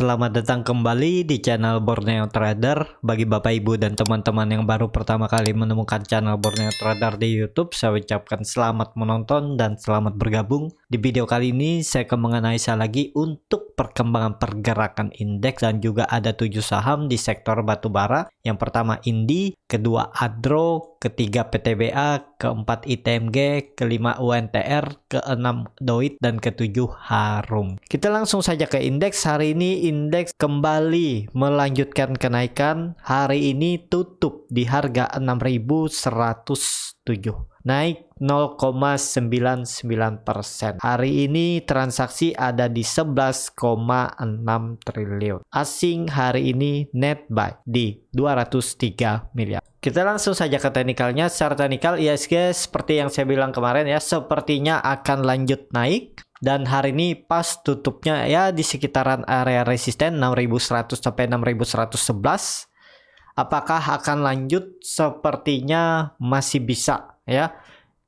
selamat datang kembali di channel Borneo Trader. Bagi Bapak Ibu dan teman-teman yang baru pertama kali menemukan channel Borneo Trader di YouTube, saya ucapkan selamat menonton dan selamat bergabung. Di video kali ini saya akan menganalisa lagi untuk perkembangan pergerakan indeks dan juga ada 7 saham di sektor batubara. Yang pertama Indi, kedua Adro, ketiga PTBA, keempat ITMG, kelima UNTR, keenam Doit, dan ketujuh Harum. Kita langsung saja ke indeks. Hari ini indeks kembali melanjutkan kenaikan. Hari ini tutup di harga 6.107. Naik 0,99%. Hari ini transaksi ada di 11,6 triliun. Asing hari ini net buy di 203 miliar. Kita langsung saja ke teknikalnya. Secara teknikal IHSG seperti yang saya bilang kemarin ya, sepertinya akan lanjut naik. Dan hari ini pas tutupnya ya di sekitaran area resisten 6100 sampai 6111. Apakah akan lanjut? Sepertinya masih bisa ya.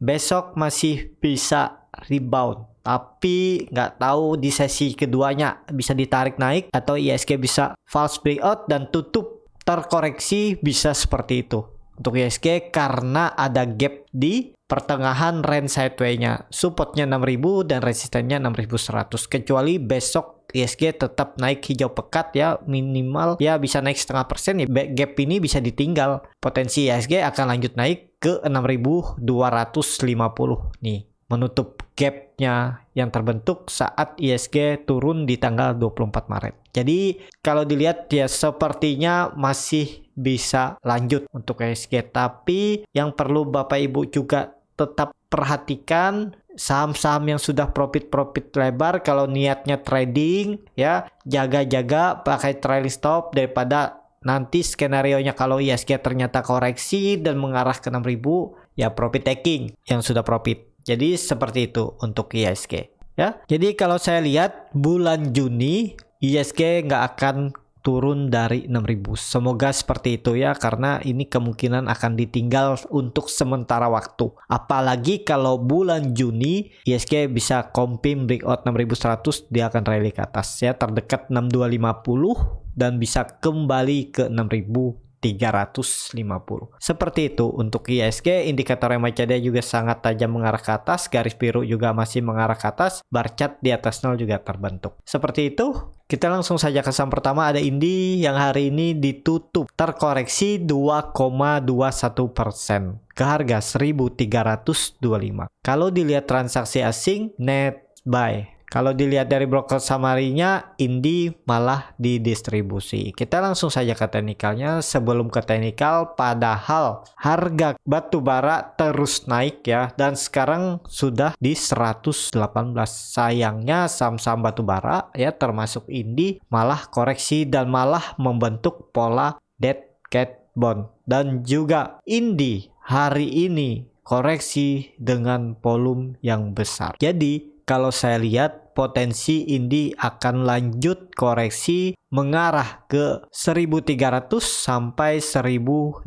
Besok masih bisa rebound. Tapi nggak tahu di sesi keduanya bisa ditarik naik atau IHSG bisa false breakout dan tutup terkoreksi, bisa seperti itu. Untuk IHSG karena ada gap di pertengahan range sideway-nya. Supportnya 6000 dan resistennya 6100. Kecuali besok IHSG tetap naik hijau pekat ya, minimal ya bisa naik 0,5% ya, gap ini bisa ditinggal. Potensi IHSG akan lanjut naik ke 6250 nih, menutup gapnya yang terbentuk saat IHSG turun di tanggal 24 Maret. Jadi kalau dilihat ya sepertinya masih bisa lanjut untuk IHSG, tapi yang perlu Bapak Ibu juga tetap perhatikan saham-saham yang sudah profit lebar. Kalau niatnya trading ya, jaga-jaga pakai trailing stop daripada nanti skenarionya kalau IHSG ternyata koreksi dan mengarah ke 6000 ya profit taking yang sudah profit. Jadi seperti itu untuk IHSG ya. Jadi kalau saya lihat bulan Juni IHSG nggak akan turun dari 6000. Semoga seperti itu ya, karena ini kemungkinan akan ditinggal untuk sementara waktu. Apalagi kalau bulan Juni IHSG bisa confirm breakout 6100, dia akan rally ke atas ya, terdekat 6250 dan bisa kembali ke 6350. Seperti itu untuk IHSG. Indikator MACD juga sangat tajam mengarah ke atas, garis biru juga masih mengarah ke atas, bar chart di atas 0 juga terbentuk. Seperti itu. Kita langsung saja ke saham pertama, ada Indi yang hari ini ditutup terkoreksi 2,21% ke harga 1325. Kalau dilihat transaksi asing net buy. Kalau dilihat dari broker summary-nya, Indi malah didistribusi. Kita langsung saja ke teknikalnya. Sebelum ke teknikal, padahal harga batu bara terus naik ya, dan sekarang sudah di 118. Sayangnya saham-saham batu bara ya termasuk Indi malah koreksi dan malah membentuk pola dead cat bond. Dan juga Indi hari ini koreksi dengan volume yang besar. Jadi kalau saya lihat potensi Indi akan lanjut koreksi mengarah ke 1300 sampai 1285,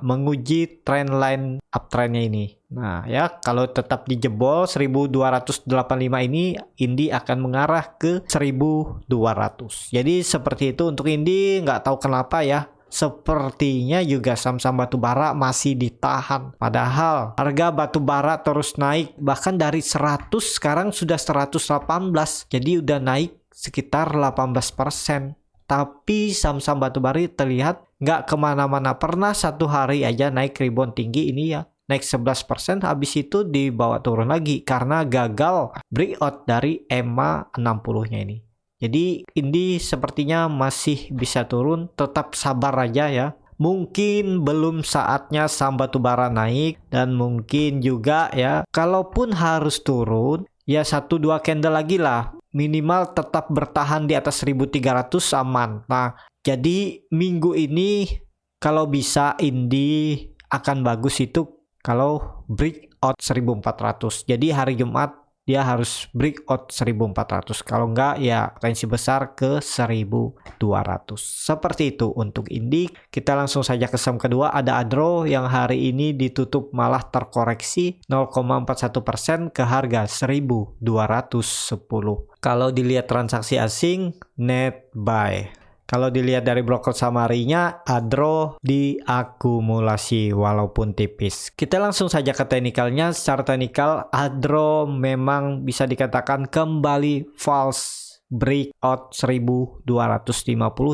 menguji trendline uptrendnya ini. Nah ya, kalau tetap dijebol 1285 ini, Indi akan mengarah ke 1200. Jadi seperti itu untuk Indi. Nggak tahu kenapa ya, sepertinya juga saham-saham batubara masih ditahan. Padahal harga batubara terus naik. Bahkan dari 100 sekarang sudah 118. Jadi udah naik sekitar 18%. Tapi saham-saham batubara terlihat nggak kemana-mana. Pernah satu hari aja naik rebound tinggi ini ya, naik 11%. Habis itu dibawa turun lagi karena gagal breakout dari EMA 60-nya ini. Jadi Indi sepertinya masih bisa turun, tetap sabar aja ya. Mungkin belum saatnya saham batubara naik, dan mungkin juga ya kalaupun harus turun ya 1-2 candle lagi lah. Minimal tetap bertahan di atas 1300 aman. Nah, jadi minggu ini kalau bisa Indi akan bagus itu kalau breakout 1400. Jadi hari Jumat dia harus breakout 1400. Kalau enggak ya potensi besar ke 1200. Seperti itu untuk indik. Kita langsung saja ke saham kedua, ada Adro yang hari ini ditutup malah terkoreksi 0,41% ke harga 1210. Kalau dilihat transaksi asing, net buy. Kalau dilihat dari broker summary-nya, Adro diakumulasi walaupun tipis. Kita langsung saja ke teknikalnya. Secara teknikal, Adro memang bisa dikatakan kembali false breakout 1250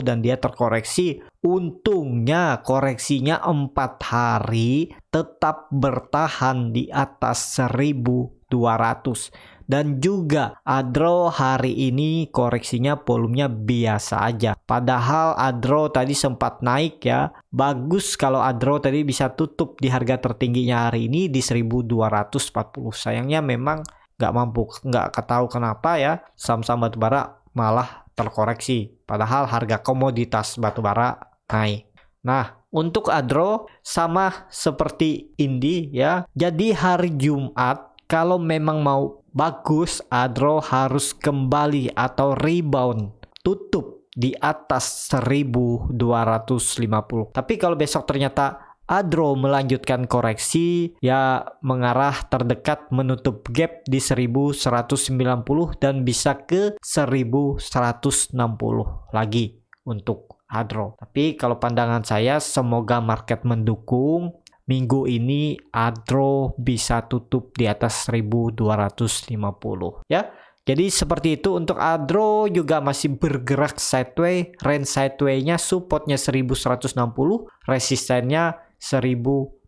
dan dia terkoreksi. Untungnya koreksinya 4 hari tetap bertahan di atas 1200. Dan juga Adro hari ini koreksinya volumenya biasa aja. Padahal Adro tadi sempat naik ya. Bagus kalau Adro tadi bisa tutup di harga tertingginya hari ini di 1240. Sayangnya memang nggak mampu, nggak tahu kenapa ya. Saham-saham batubara malah terkoreksi. Padahal harga komoditas batubara naik. Nah, untuk Adro sama seperti Indi ya. Jadi hari Jumat kalau memang mau bagus, Adro harus kembali atau rebound, tutup di atas 1250. Tapi kalau besok ternyata Adro melanjutkan koreksi, ya mengarah terdekat menutup gap di 1190 dan bisa ke 1160 lagi untuk Adro. Tapi kalau pandangan saya, semoga market mendukung. Minggu ini Adro bisa tutup di atas 1250 ya. Jadi seperti itu untuk Adro, juga masih bergerak sideways. Range sideways-nya supportnya 1160, resistennya 1250.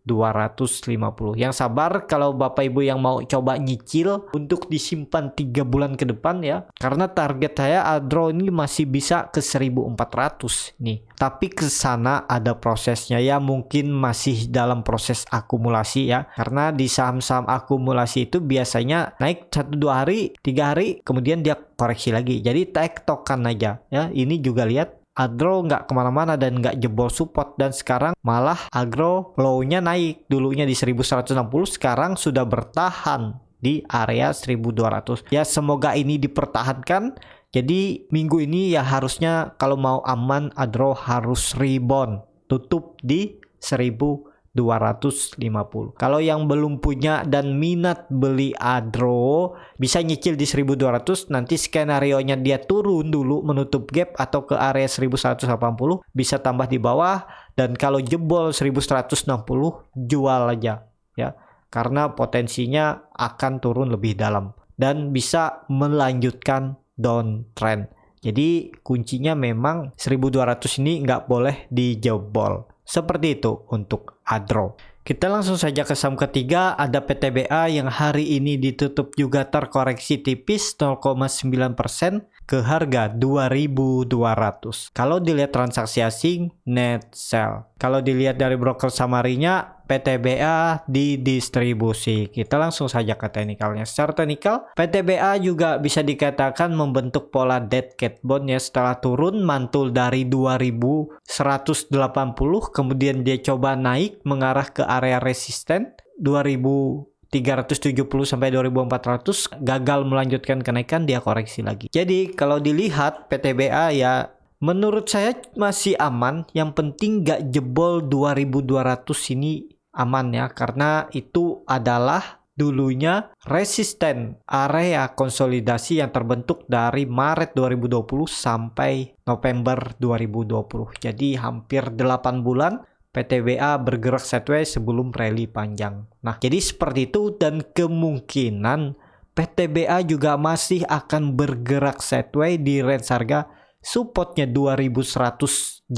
Yang sabar kalau Bapak Ibu yang mau coba nyicil untuk disimpan 3 bulan ke depan ya. Karena target saya Adro ini masih bisa ke 1400 nih. Tapi ke sana ada prosesnya ya, mungkin masih dalam proses akumulasi ya. Karena di saham-saham akumulasi itu biasanya naik 1-2 hari, 3 hari, kemudian dia koreksi lagi. Jadi tektokan aja ya. Ini juga lihat Adro nggak kemana-mana dan nggak jebol support, dan sekarang malah Adro low-nya naik, dulunya di 1160, sekarang sudah bertahan di area 1200 ya. Semoga ini dipertahankan. Jadi minggu ini ya harusnya kalau mau aman Adro harus rebound, tutup di 1250. Kalau yang belum punya dan minat beli Adro bisa nyicil di 1200, nanti skenario-nya dia turun dulu menutup gap atau ke area 1180, bisa tambah di bawah, dan kalau jebol 1160 jual aja ya. Karena potensinya akan turun lebih dalam dan bisa melanjutkan downtrend. Jadi kuncinya memang 1200 ini nggak boleh dijebol. Seperti itu untuk Adro. Kita langsung saja ke saham ketiga, ada PTBA yang hari ini ditutup juga terkoreksi tipis 0,9% ke harga 2200. Kalau dilihat transaksi asing, net sell. Kalau dilihat dari broker summary-nya, PTBA didistribusi. Kita langsung saja ke teknikalnya. Secara teknikal, PTBA juga bisa dikatakan membentuk pola dead cat bond ya, setelah turun mantul dari 2180, kemudian dia coba naik mengarah ke area resisten 2370 sampai 2400, gagal melanjutkan kenaikan, dia koreksi lagi. Jadi kalau dilihat PTBA ya menurut saya masih aman, yang penting gak jebol 2200 ini aman ya, karena itu adalah dulunya resisten area konsolidasi yang terbentuk dari Maret 2020 sampai November 2020. Jadi hampir 8 bulan PTBA bergerak sideways sebelum rally panjang. Nah, jadi seperti itu, dan kemungkinan PTBA juga masih akan bergerak sideways di range harga supportnya 2180,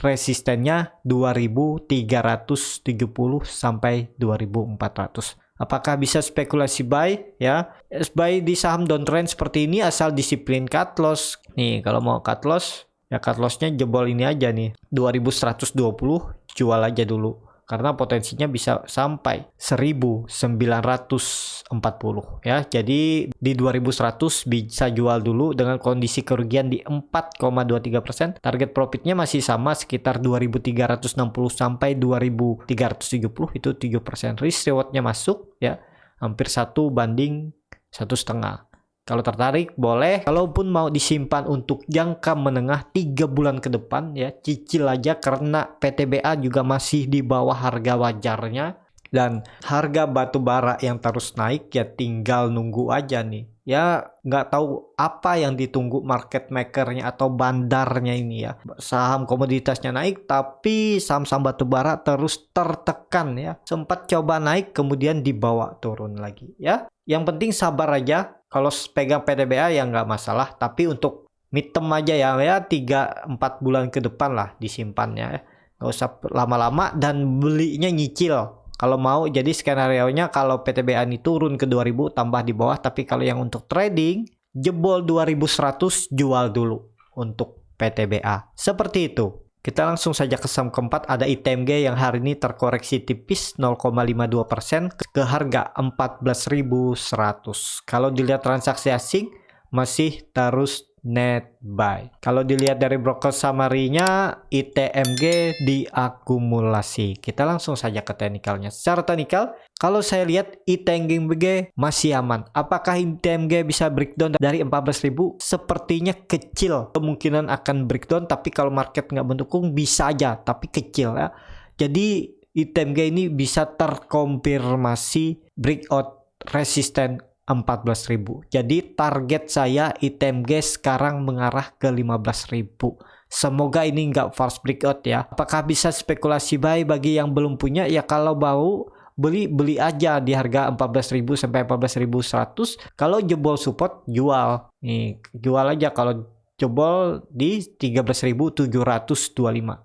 resistennya 2370 sampai 2400. Apakah bisa spekulasi buy ya? Buy di saham downtrend seperti ini asal disiplin cut loss. Nih, kalau mau cut loss ya cut lossnya jebol ini aja nih, 2120, jual aja dulu. Karena potensinya bisa sampai 1940 ya. Jadi di 2100 bisa jual dulu dengan kondisi kerugian di 4,23%. Target profitnya masih sama sekitar 2360 sampai 2370, itu 7%. Risk rewardnya masuk ya. Hampir 1 banding 1,5. Kalau tertarik boleh, kalaupun mau disimpan untuk jangka menengah 3 bulan ke depan ya, cicil aja karena PTBA juga masih di bawah harga wajarnya. Dan harga batu bara yang terus naik ya tinggal nunggu aja nih. Ya nggak tahu apa yang ditunggu market makernya atau bandarnya ini ya. Saham komoditasnya naik tapi saham-saham batu bara terus tertekan ya. Sempat coba naik kemudian dibawa turun lagi ya. Yang penting sabar aja. Kalau pegang PTBA ya nggak masalah. Tapi untuk midterm aja ya 3-4 bulan ke depan lah disimpannya ya. Nggak usah lama-lama dan belinya nyicil. Kalau mau, jadi skenario-nya kalau PTBA ini turun ke 2000 tambah di bawah. Tapi kalau yang untuk trading, jebol 2100 jual dulu untuk PTBA. Seperti itu. Kita langsung saja ke saham keempat, ada ITMG yang hari ini terkoreksi tipis 0,52% ke harga 14.100. Kalau dilihat transaksi asing, masih terus net buy. Kalau dilihat dari broker summary-nya, ITMG diakumulasi. Kita langsung saja ke teknikalnya. Secara teknikal, kalau saya lihat ITMG masih aman. Apakah ITMG bisa breakdown dari 14.000? Sepertinya kecil. Kemungkinan akan breakdown, tapi kalau market nggak mendukung bisa aja, tapi kecil ya. Jadi ITMG ini bisa terkonfirmasi breakout resisten 14.000. Jadi target saya ITMG sekarang mengarah ke 15.000. Semoga ini nggak false breakout ya. Apakah bisa spekulasi buy bagi yang belum punya? Ya kalau mau beli aja di harga 14.000 sampai 14.100. Kalau jebol support jual. Nih, jual aja kalau jebol di 13.725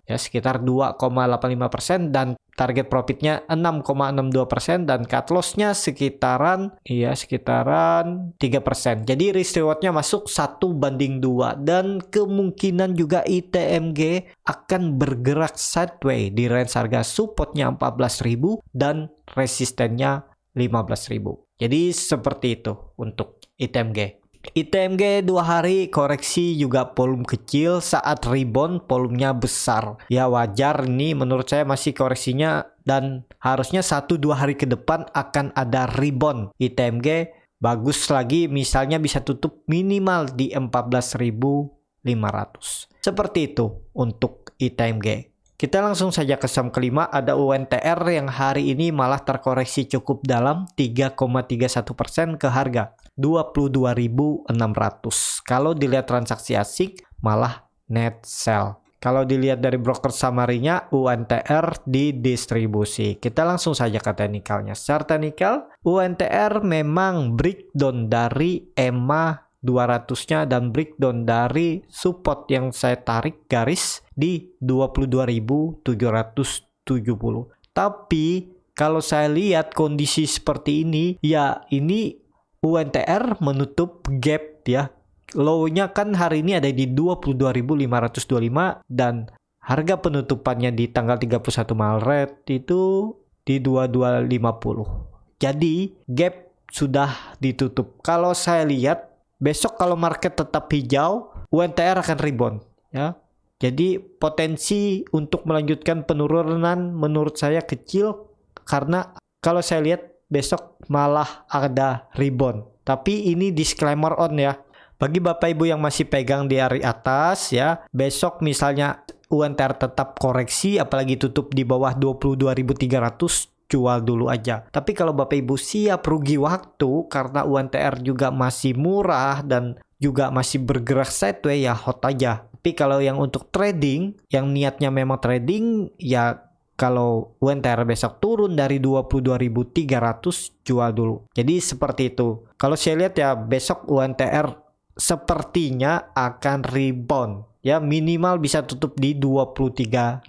ya, sekitar 2,85% dan target profitnya 6,62% dan cut loss-nya sekitaran 3%. Jadi risk reward-nya masuk 1:2 dan kemungkinan juga ITMG akan bergerak sideways di range harga support-nya 14.000 dan resistennya 15.000. Jadi seperti itu untuk ITMG. ITMG 2 hari koreksi juga volume kecil, saat rebound volumenya besar. Ya wajar, ini menurut saya masih koreksinya dan harusnya 1-2 hari ke depan akan ada rebound. ITMG bagus lagi, misalnya bisa tutup minimal di 14.500. Seperti itu untuk ITMG. Kita langsung saja ke saham kelima, ada UNTR yang hari ini malah terkoreksi cukup dalam 3,31% ke harga 22.600. Kalau dilihat transaksi asing malah net sell. Kalau dilihat dari broker summary-nya, UNTR didistribusi. Kita langsung saja ke teknikalnya. Secara teknikal, UNTR memang breakdown dari EMA 200-nya dan breakdown dari support yang saya tarik garis di 22.770. Tapi kalau saya lihat kondisi seperti ini, ya ini UNTR menutup gap ya. Low-nya kan hari ini ada di 22.525 dan harga penutupannya di tanggal 31 Maret itu di 22.50. Jadi gap sudah ditutup. Kalau saya lihat besok kalau market tetap hijau, UNTR akan rebound ya. Jadi potensi untuk melanjutkan penurunan menurut saya kecil karena kalau saya lihat besok malah ada rebound. Tapi ini disclaimer on ya. Bagi Bapak Ibu yang masih pegang di hari atas ya, besok misalnya UNTR tetap koreksi apalagi tutup di bawah 22.300, jual dulu aja. Tapi kalau Bapak Ibu siap rugi waktu karena UNTR juga masih murah dan juga masih bergerak sideways, ya hot aja. Tapi kalau yang untuk trading, yang niatnya memang trading, ya kalau UNTR besok turun dari 22.300, jual dulu. Jadi seperti itu. Kalau saya lihat ya besok UNTR sepertinya akan rebound. Ya minimal bisa tutup di 23.100.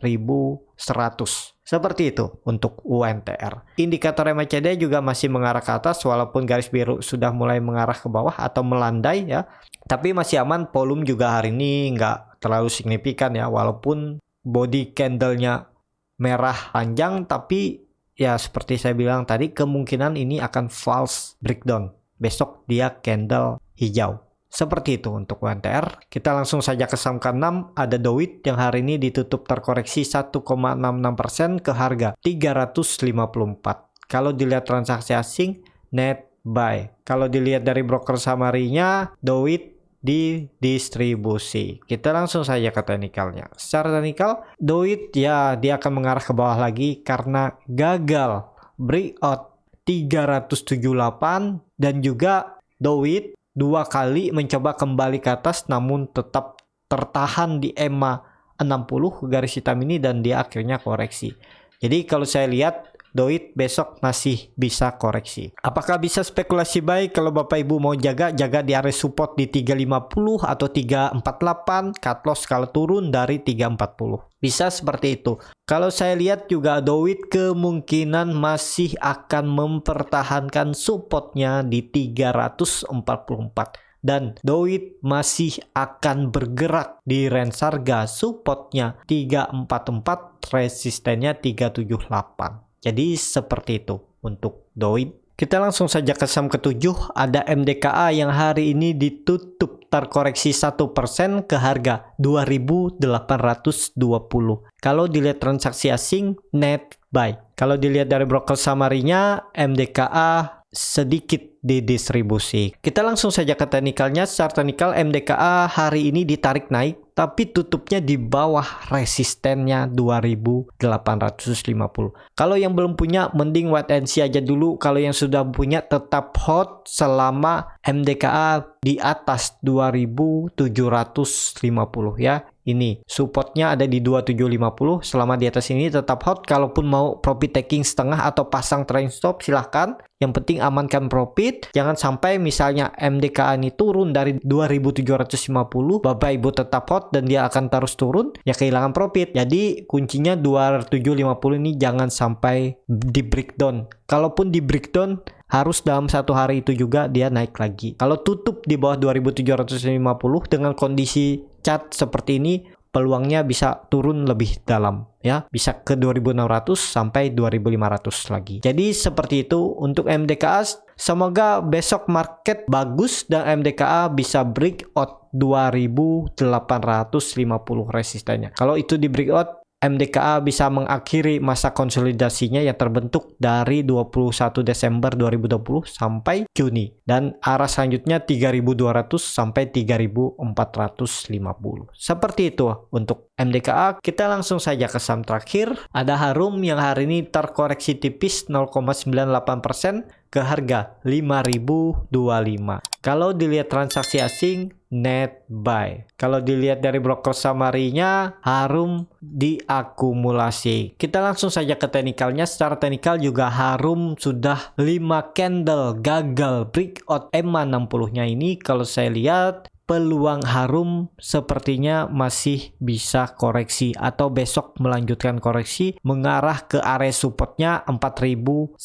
Seperti itu untuk UNTR. Indikator MACD juga masih mengarah ke atas walaupun garis biru sudah mulai mengarah ke bawah atau melandai ya. Tapi masih aman, volume juga hari ini nggak terlalu signifikan ya. Walaupun body candle-nya merah panjang, tapi ya seperti saya bilang tadi kemungkinan ini akan false breakdown. Besok dia candle hijau. Seperti itu untuk UNTR. Kita langsung saja ke saham ke-6, ada Dowit yang hari ini ditutup terkoreksi 1,66% ke harga 354. Kalau dilihat transaksi asing, net buy. Kalau dilihat dari broker summary-nya, Doit di distribusi. Kita langsung saja ke teknikalnya. Secara teknikal, Doit ya dia akan mengarah ke bawah lagi karena gagal breakout 378 dan juga Doit 2 kali mencoba kembali ke atas namun tetap tertahan di EMA 60 garis hitam ini dan dia akhirnya koreksi. Jadi kalau saya lihat Doit besok masih bisa koreksi. Apakah bisa spekulasi buy? Kalau Bapak Ibu mau jaga di area support di 350 atau 348, cut loss kalau turun dari 340. Bisa seperti itu. Kalau saya lihat juga Doit kemungkinan masih akan mempertahankan supportnya di 344. Dan Doit masih akan bergerak di range harga supportnya 344, resistennya 378. Jadi seperti itu untuk Doit. Kita langsung saja ke saham ketujuh, ada MDKA yang hari ini ditutup terkoreksi 1% ke harga 2.820. Kalau dilihat transaksi asing, net buy. Kalau dilihat dari broker summary-nya, MDKA sedikit didistribusi. Kita langsung saja ke teknikalnya. Secara teknikal MDKA hari ini ditarik naik tapi tutupnya di bawah resistennya 2850. Kalau yang belum punya mending wait and see aja dulu. Kalau yang sudah punya tetap hold selama MDKA di atas 2750 ya. Ini supportnya ada di 2750. Selama di atas ini tetap hold. Kalaupun mau profit taking setengah atau pasang trailing stop silahkan. Yang penting amankan profit. Jangan sampai misalnya MDKA ini turun dari 2750, Bapak Ibu tetap hold dan dia akan terus turun, ya kehilangan profit. Jadi kuncinya 2750 ini jangan sampai di breakdown. Kalaupun di breakdown harus dalam satu hari itu juga dia naik lagi. Kalau tutup di bawah 2750 dengan kondisi chart seperti ini, peluangnya bisa turun lebih dalam ya, bisa ke 2600 sampai 2500 lagi. Jadi seperti itu untuk MDKA. Semoga besok market bagus dan MDKA bisa breakout 2850 resistennya. Kalau itu di breakout, MDKA bisa mengakhiri masa konsolidasinya yang terbentuk dari 21 Desember 2020 sampai Juni. Dan arah selanjutnya 3.200 sampai 3.450. Seperti itu untuk MDKA. Kita langsung saja ke saham terakhir. Ada Harum yang hari ini terkoreksi tipis 0,98% ke harga 5.025. Kalau dilihat transaksi asing, net buy. Kalau dilihat dari broker summary-nya, Harum diakumulasi. Kita langsung saja ke teknikalnya. Secara teknikal juga Harum sudah 5 candle gagal breakout EMA 60-nya ini. Kalau saya lihat peluang Harum sepertinya masih bisa koreksi atau besok melanjutkan koreksi mengarah ke area supportnya 4.900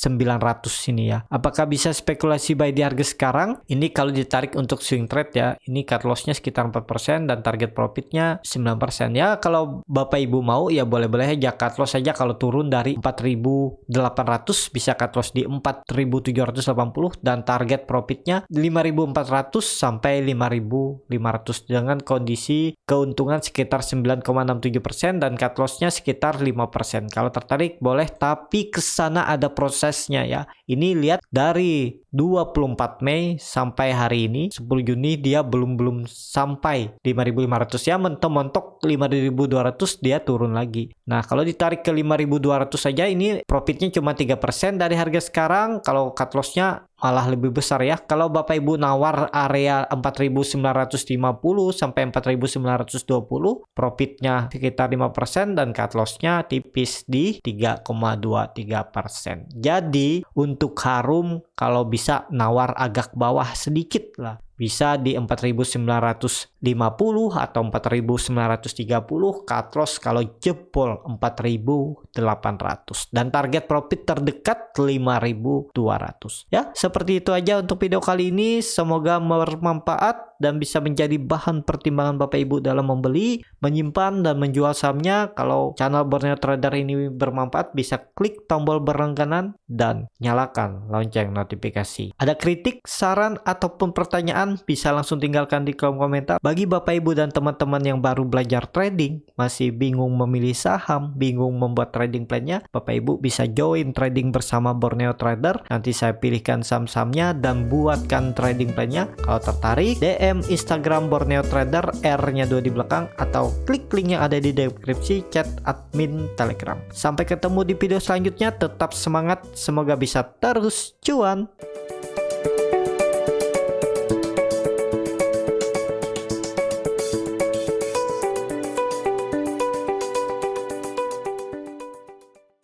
ini ya. Apakah bisa spekulasi buy di harga sekarang? Ini kalau ditarik untuk swing trade ya. Ini cut loss-nya sekitar 4% dan target profitnya 9% ya. Kalau Bapak Ibu mau ya boleh-boleh aja cut loss saja. Kalau turun dari 4.800 bisa cut loss di 4.780 dan target profitnya 5.400 sampai 5.500 dengan kondisi keuntungan sekitar 9,67% dan cut loss-nya sekitar 5%. Kalau tertarik boleh, tapi ke sana ada prosesnya ya. Ini lihat dari 24 Mei sampai hari ini 10 Juni dia belum sampai 5.500 ya, mentok-mentok 5.200 dia turun lagi. Nah, kalau ditarik ke 5.200 saja ini profitnya cuma 3% dari harga sekarang. Kalau cut loss-nya malah lebih besar ya. Kalau Bapak Ibu nawar area 4.950 sampai 4.920, profitnya sekitar 5% dan cut loss-nya tipis di 3,23%. Jadi untuk Harum kalau bisa nawar agak bawah sedikit lah. Bisa di 4.950 atau 4.930, cut loss kalau jebol 4.800 dan target profit terdekat 5.200 ya. Seperti itu aja untuk video kali ini. Semoga bermanfaat dan bisa menjadi bahan pertimbangan Bapak Ibu dalam membeli, menyimpan dan menjual sahamnya. Kalau channel Borneo Trader ini bermanfaat, bisa klik tombol berlangganan dan nyalakan lonceng notifikasi. Ada kritik, saran ataupun pertanyaan saran bisa langsung tinggalkan di kolom komentar. Bagi Bapak Ibu dan teman-teman yang baru belajar trading, masih bingung memilih saham, bingung membuat trading plan-nya, Bapak Ibu bisa join trading bersama Borneo Trader. Nanti saya pilihkan saham-sahamnya dan buatkan trading plan-nya. Kalau tertarik, DM Instagram Borneo Trader, R-nya 2 di belakang, atau klik link yang ada di deskripsi chat admin Telegram. Sampai ketemu di video selanjutnya, tetap semangat, semoga bisa terus cuan.